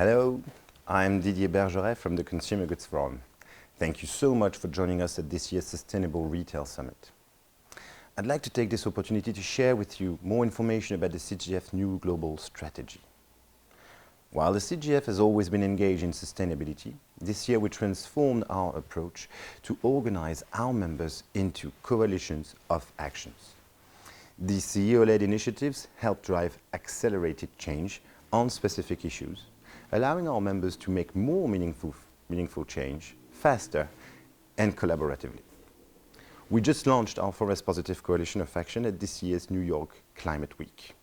Hello, I'm Didier Bergeret from the Consumer Goods Forum. Thank you so much for joining us at this year's Sustainable Retail Summit. I'd like to take this opportunity to share with you more information about the CGF new global strategy. While the CGF has always been engaged in sustainability, this year we transformed our approach to organize our members into coalitions of actions. These CEO-led initiatives help drive accelerated change on specific issues, allowing our members to make more meaningful change faster and collaboratively. We just launched our Forest Positive Coalition of Action at this year's New York Climate Week.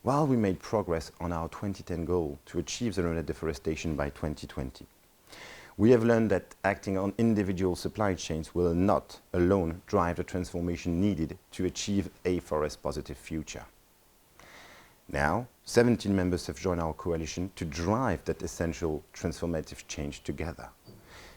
While we made progress on our 2010 goal to achieve zero net deforestation by 2020, we have learned that acting on individual supply chains will not alone drive the transformation needed to achieve a forest-positive future. Now, 17 members have joined our coalition to drive that essential transformative change together.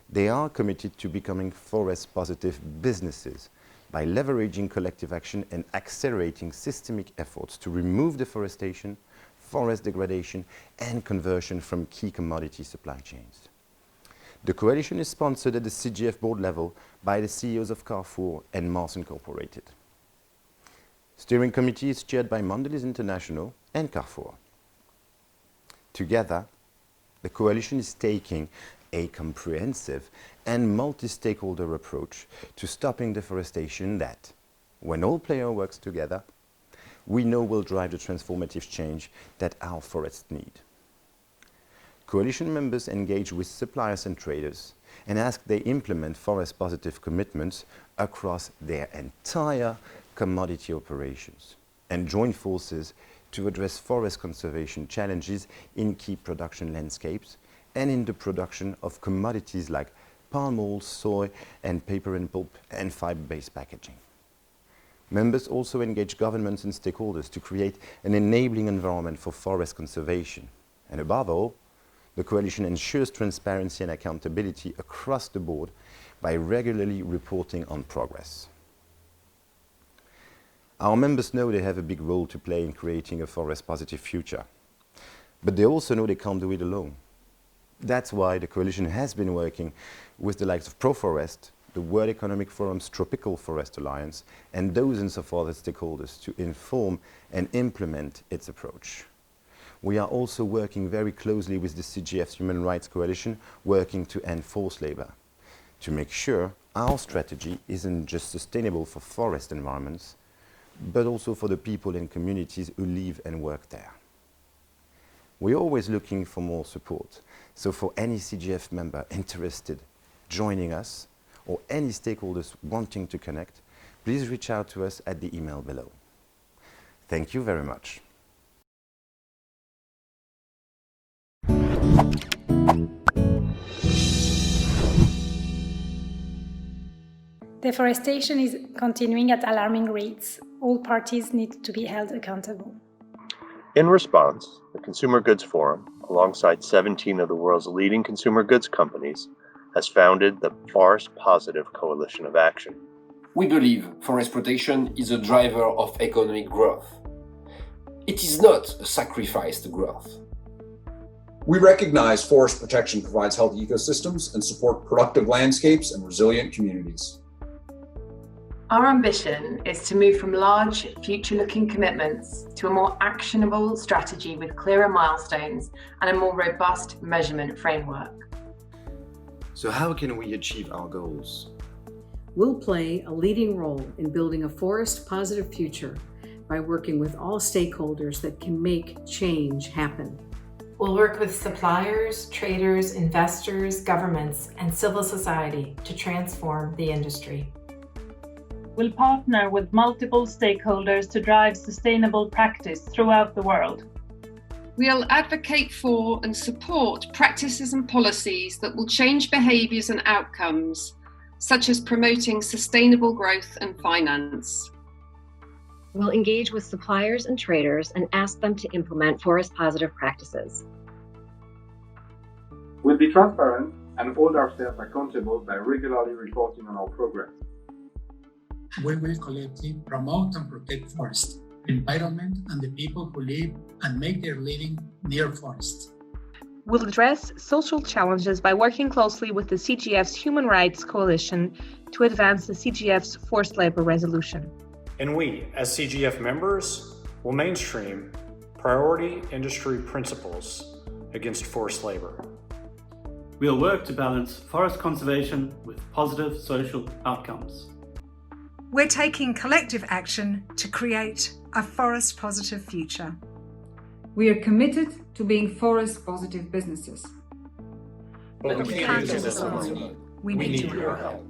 They are committed to becoming forest-positive businesses by leveraging collective action and accelerating systemic efforts to remove deforestation, forest degradation, and conversion from key commodity supply chains. The coalition is sponsored at the CGF board level by the CEOs of Carrefour and Mars Incorporated. Steering committee is chaired by Mondelez International and Carrefour. Together, the coalition is taking a comprehensive and multi-stakeholder approach to stopping deforestation that, when all players work together, we know will drive the transformative change that our forests need. Coalition members engage with suppliers and traders and ask they implement forest-positive commitments across their entire commodity operations and join forces to address forest conservation challenges in key production landscapes and in the production of commodities like palm oil, soy, and paper and pulp and fiber-based packaging. Members also engage governments and stakeholders to create an enabling environment for forest conservation. And above all, the coalition ensures transparency and accountability across the board by regularly reporting on progress. Our members know they have a big role to play in creating a forest-positive future, but they also know they can't do it alone. That's why the coalition has been working with the likes of ProForest, the World Economic Forum's Tropical Forest Alliance, and dozens of other stakeholders to inform and implement its approach. We are also working very closely with the CGF's Human Rights Coalition, working to end forced labor, to make sure our strategy isn't just sustainable for forest environments, but also for the people and communities who live and work there. We're always looking for more support, so for any CGF member interested joining us, or any stakeholders wanting to connect, please reach out to us at the email below. Thank you very much. Deforestation is continuing at alarming rates. All parties need to be held accountable. In response, the Consumer Goods Forum, alongside 17 of the world's leading consumer goods companies, has founded the Forest Positive Coalition of Action. We believe forest protection is a driver of economic growth. It is not a sacrifice to growth. We recognize forest protection provides healthy ecosystems and support productive landscapes and resilient communities. Our ambition is to move from large, future-looking commitments to a more actionable strategy with clearer milestones and a more robust measurement framework. So how can we achieve our goals? We'll play a leading role in building a forest-positive future by working with all stakeholders that can make change happen. We'll work with suppliers, traders, investors, governments, and civil society to transform the industry. We'll partner with multiple stakeholders to drive sustainable practice throughout the world. We'll advocate for and support practices and policies that will change behaviours and outcomes, such as promoting sustainable growth and finance. We'll engage with suppliers and traders and ask them to implement forest-positive practices. We'll be transparent and hold ourselves accountable by regularly reporting on our progress. We will collectively promote and protect forests, the environment, and the people who live and make their living near forests. will address social challenges by working closely with the CGF's Human Rights Coalition to advance the CGF's forced labor resolution. And we, as CGF members, will mainstream priority industry principles against forced labor. We'll work to balance forest conservation with positive social outcomes. We're taking collective action to create a forest-positive future. We are committed to being forest-positive businesses. But we can't do this alone. We need your help.